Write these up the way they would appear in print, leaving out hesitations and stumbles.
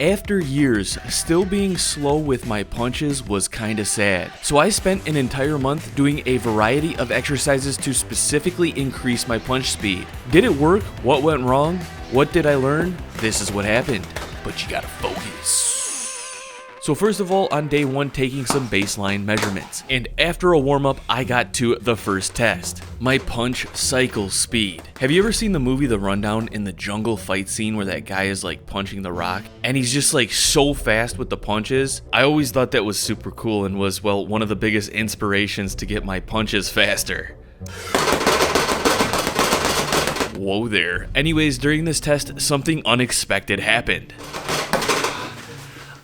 After years, still being slow with my punches was kinda sad. So I spent an entire month doing a variety of exercises to specifically increase my punch speed. Did it work? What went wrong? What did I learn? This is what happened. But you gotta focus. So first of all, on day 1, taking some baseline measurements. And after a warm-up, I got to the first test. My punch cycle speed. Have you ever seen the movie The Rundown in the jungle fight scene where that guy is like punching the rock? And he's just like so fast with the punches? I always thought that was super cool and was, well, one of the biggest inspirations to get my punches faster. Whoa there. Anyways, during this test, something unexpected happened.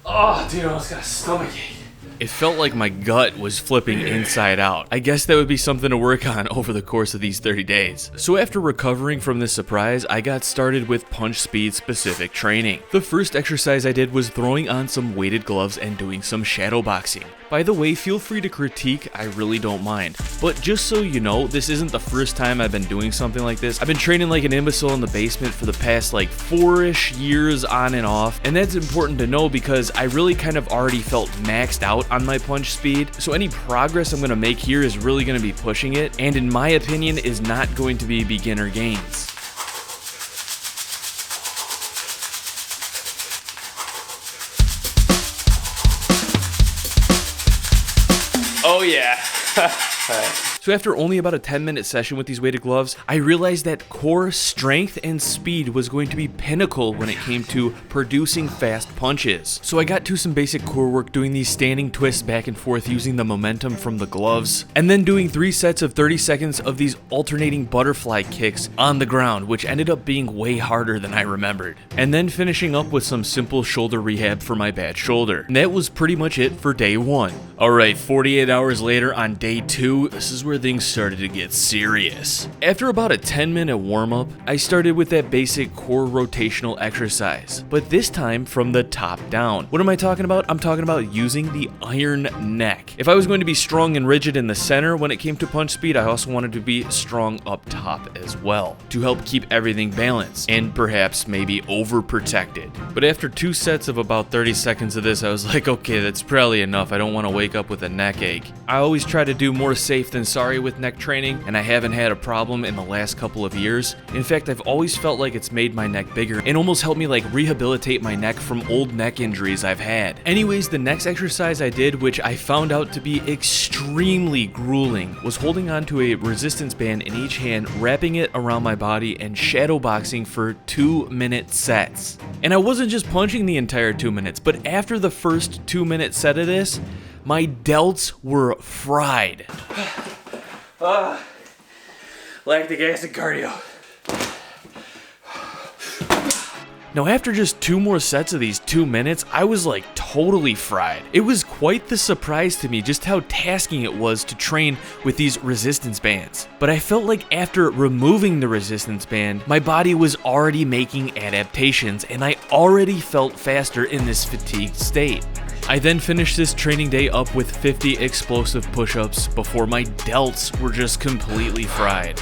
Oh, dude, I almost got a stomachache. It felt like my gut was flipping inside out. I guess that would be something to work on over the course of these 30 days. So after recovering from this surprise, I got started with punch speed specific training. The first exercise I did was throwing on some weighted gloves and doing some shadow boxing. By the way, feel free to critique, I really don't mind. But just so you know, this isn't the first time I've been doing something like this. I've been training like an imbecile in the basement for the past like 4-ish years on and off. And that's important to know because I really kind of already felt maxed out on my punch speed. So any progress I'm gonna make here is really gonna be pushing it. And in my opinion, is not going to be beginner gains. Oh yeah. So after only about a 10-minute session with these weighted gloves, I realized that core strength and speed was going to be pinnacle when it came to producing fast punches. So I got to some basic core work doing these standing twists back and forth using the momentum from the gloves, and then doing 3 sets of 30 seconds of these alternating butterfly kicks on the ground, which ended up being way harder than I remembered. And then finishing up with some simple shoulder rehab for my bad shoulder. And that was pretty much it for day 1. Alright, 48 hours later on day 2, this is where things started to get serious. After about a 10-minute warm-up, I started with that basic core rotational exercise, but this time from the top down. What am I talking about? I'm talking about using the iron neck. If I was going to be strong and rigid in the center when it came to punch speed, I also wanted to be strong up top as well, to help keep everything balanced, and perhaps maybe overprotected. But after 2 sets of about 30 seconds of this, I was like, okay, that's probably enough. I don't want to wake up with a neck ache. I always try to do more safe than sorry with neck training, and I haven't had a problem in the last couple of years. In fact, I've always felt like it's made my neck bigger and almost helped me like rehabilitate my neck from old neck injuries I've had. Anyways, the next exercise I did, which I found out to be extremely grueling, was holding on to a resistance band in each hand, wrapping it around my body and shadow boxing for 2-minute sets. And I wasn't just punching the entire 2 minutes, but after the first 2-minute set of this, my delts were fried. Lactic acid cardio. Now after just 2 more sets of these 2 minutes, I was like totally fried. It was quite the surprise to me just how tasking it was to train with these resistance bands. But I felt like after removing the resistance band, my body was already making adaptations and I already felt faster in this fatigued state. I then finished this training day up with 50 explosive push-ups before my delts were just completely fried.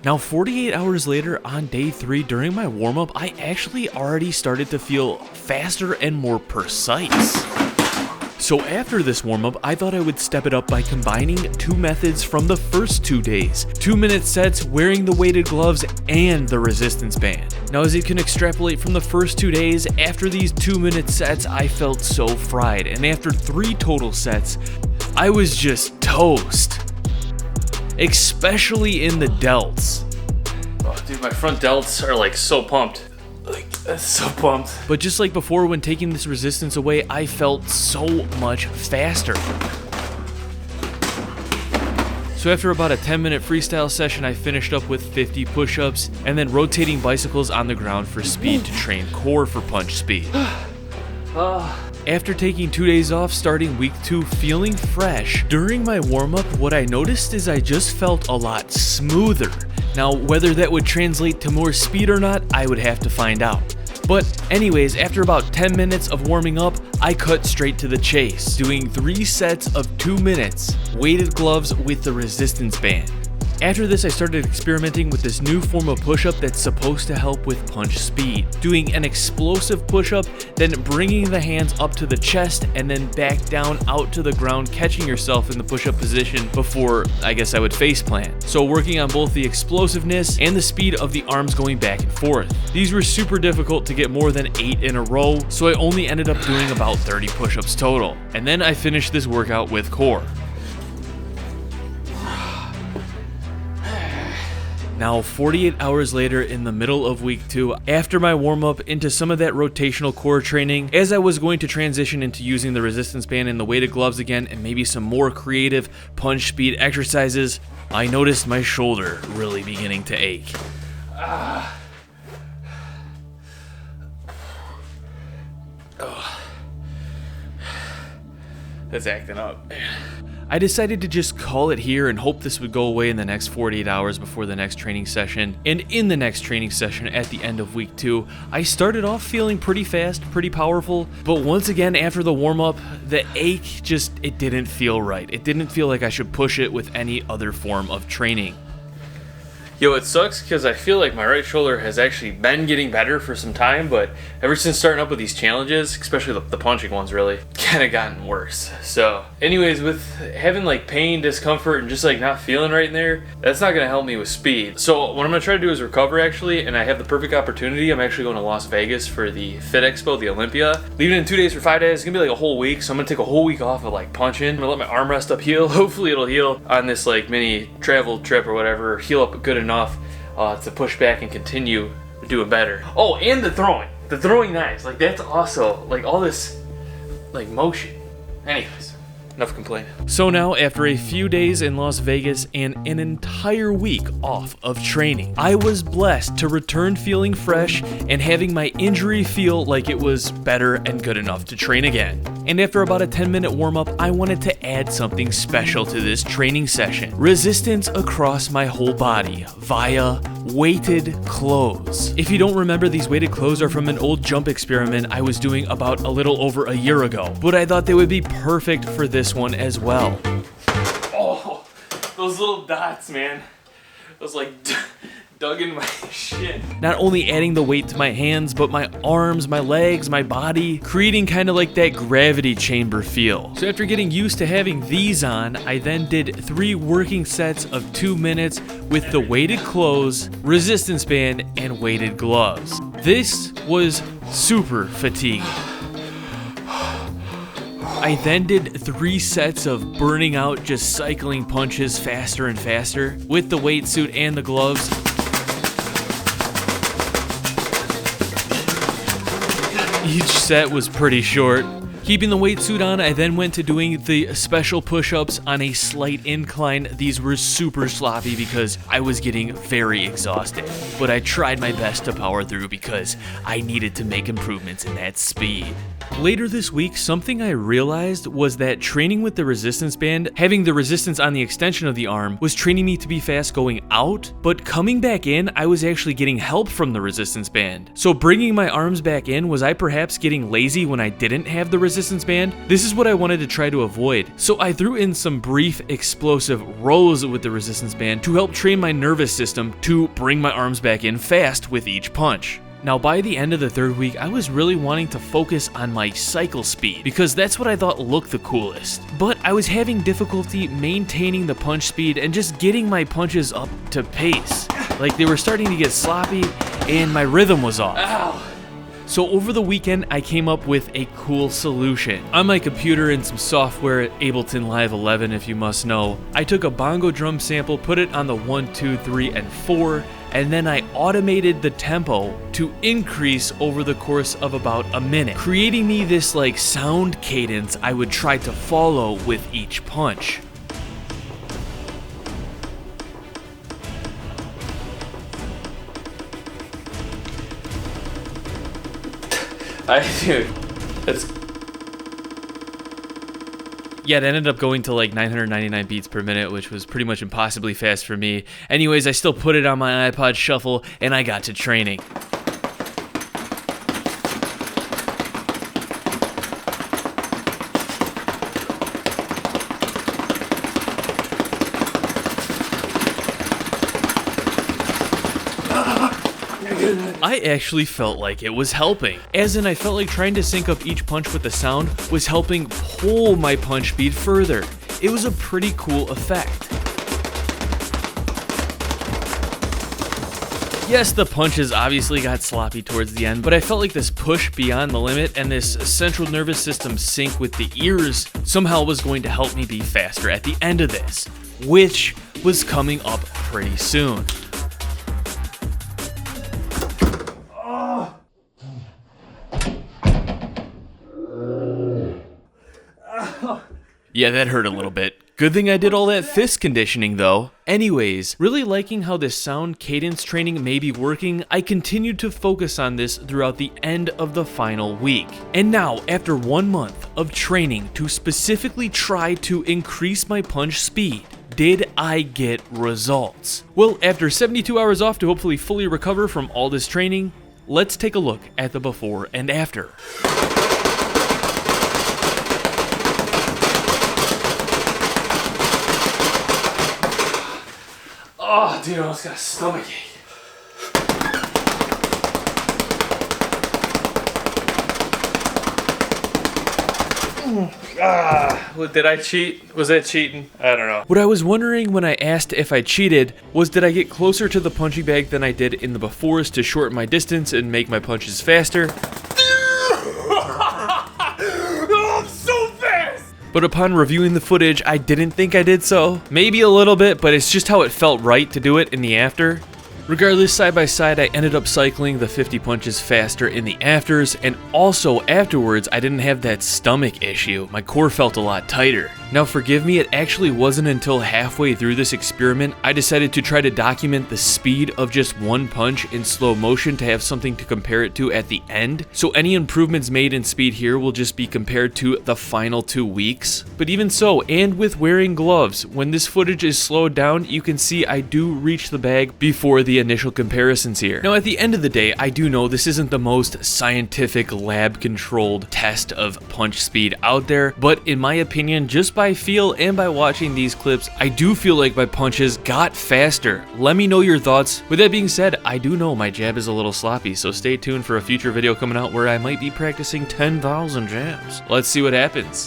Now 48 hours later on day 3 during my warm-up, I actually already started to feel faster and more precise. So after this warm-up, I thought I would step it up by combining 2 methods from the first 2 days. 2-minute sets wearing the weighted gloves and the resistance band. Now as you can extrapolate from the first 2 days, after these 2-minute sets, I felt so fried. And after 3 total sets, I was just toast. Especially in the delts. Oh dude, my front delts are like so pumped. Like, that's so pumped. But just like before, when taking this resistance away, I felt so much faster. So after about a 10-minute freestyle session, I finished up with 50 push-ups and then rotating bicycles on the ground for speed to train core for punch speed. After taking 2 days off, starting week 2 feeling fresh, during my warm-up, what I noticed is I just felt a lot smoother. Now, whether that would translate to more speed or not, I would have to find out. But anyways, after about 10 minutes of warming up, I cut straight to the chase, doing 3 sets of 2 minutes, weighted gloves with the resistance band. After this, I started experimenting with this new form of push-up that's supposed to help with punch speed. Doing an explosive push-up, then bringing the hands up to the chest and then back down out to the ground, catching yourself in the push-up position before, I guess I would face plant. So working on both the explosiveness and the speed of the arms going back and forth. These were super difficult to get more than 8 in a row, so I only ended up doing about 30 push-ups total. And then I finished this workout with core. Now, 48 hours later in the middle of week 2, after my warm-up into some of that rotational core training, as I was going to transition into using the resistance band and the weighted gloves again and maybe some more creative punch speed exercises, I noticed my shoulder really beginning to ache. That's acting up. I decided to just call it here and hope this would go away in the next 48 hours before the next training session. And in the next training session at the end of week 2, I started off feeling pretty fast, pretty powerful, but once again after the warm-up, the ache it didn't feel right. It didn't feel like I should push it with any other form of training. Yo, it sucks because I feel like my right shoulder has actually been getting better for some time, but ever since starting up with these challenges, especially the punching ones really, kind of gotten worse. So anyways, with having like pain, discomfort, and just like not feeling right in there, that's not going to help me with speed. So what I'm going to try to do is recover actually, and I have the perfect opportunity. I'm actually going to Las Vegas for the Fit Expo, the Olympia. Leaving in 2 days for 5 days. It's going to be like a whole week, so I'm going to take a whole week off of like punching. I'm going to let my arm rest up, heal. Hopefully it'll heal on this like mini travel trip or whatever, heal up good enough to push back and continue doing better. Oh, and the throwing knives, like that's also like all this like motion. Anyways, enough complaining. So now, after a few days in Las Vegas and an entire week off of training, I was blessed to return feeling fresh and having my injury feel like it was better and good enough to train again. And after about a 10-minute warm-up, I wanted to add something special to this training session. Resistance across my whole body via weighted clothes. If you don't remember, these weighted clothes are from an old jump experiment I was doing about a little over a year ago, but I thought they would be perfect for this one as well. Oh, those little dots, man. Those like dug in my shit. Not only adding the weight to my hands, but my arms, my legs, my body, creating kind of like that gravity chamber feel. So after getting used to having these on, I then did 3 working sets of 2 minutes with the weighted clothes, resistance band, and weighted gloves. This was super fatiguing. I then did 3 sets of burning out, just cycling punches faster and faster with the weight suit and the gloves. Each set was pretty short. Keeping the weight suit on, I then went to doing the special push-ups on a slight incline. These were super sloppy because I was getting very exhausted, but I tried my best to power through because I needed to make improvements in that speed. Later this week, something I realized was that training with the resistance band, having the resistance on the extension of the arm, was training me to be fast going out, but coming back in, I was actually getting help from the resistance band. So bringing my arms back in, was I perhaps getting lazy when I didn't have the resistance band? This is what I wanted to try to avoid. So I threw in some brief explosive rows with the resistance band to help train my nervous system to bring my arms back in fast with each punch. Now, by the end of the 3rd week, I was really wanting to focus on my cycle speed because that's what I thought looked the coolest. But I was having difficulty maintaining the punch speed and just getting my punches up to pace. Like they were starting to get sloppy and my rhythm was off. Ow. So over the weekend, I came up with a cool solution. On my computer and some software at Ableton Live 11, if you must know, I took a bongo drum sample, put it on the 1, 2, 3, and 4, and then I automated the tempo to increase over the course of about a minute, creating me this like sound cadence I would try to follow with each punch. Dude, that's... Yeah, it ended up going to like 999 beats per minute, which was pretty much impossibly fast for me. Anyways, I still put it on my iPod Shuffle, and I got to training. I actually felt like it was helping. As in, I felt like trying to sync up each punch with the sound was helping pull my punch speed further. It was a pretty cool effect. Yes, the punches obviously got sloppy towards the end, but I felt like this push beyond the limit and this central nervous system sync with the ears somehow was going to help me be faster at the end of this, which was coming up pretty soon. Yeah, that hurt a little bit. Good thing I did all that fist conditioning though. Anyways, really liking how this sound cadence training may be working, I continued to focus on this throughout the end of the final week. And now, after 1 month of training to specifically try to increase my punch speed, did I get results? Well, after 72 hours off to hopefully fully recover from all this training, let's take a look at the before and after. Oh, dude, I almost got a stomachache. Did I cheat? Was that cheating? I don't know. What I was wondering when I asked if I cheated was, did I get closer to the punching bag than I did in the befores to shorten my distance and make my punches faster? I'm so fast! But upon reviewing the footage, I didn't think I did so. Maybe a little bit, but it's just how it felt right to do it in the after. Regardless, side by side, I ended up cycling the 50 punches faster in the afters, and also afterwards, I didn't have that stomach issue. My core felt a lot tighter. Now forgive me, it actually wasn't until halfway through this experiment I decided to try to document the speed of just one punch in slow motion to have something to compare it to at the end. So any improvements made in speed here will just be compared to the final 2 weeks. But even so, and with wearing gloves, when this footage is slowed down, you can see I do reach the bag before the initial comparisons here. Now at the end of the day, I do know this isn't the most scientific lab controlled test of punch speed out there, but in my opinion, just by feel and by watching these clips, I do feel like my punches got faster. Let me know your thoughts. With that being said, I do know my jab is a little sloppy, so stay tuned for a future video coming out where I might be practicing 10,000 jabs. Let's see what happens.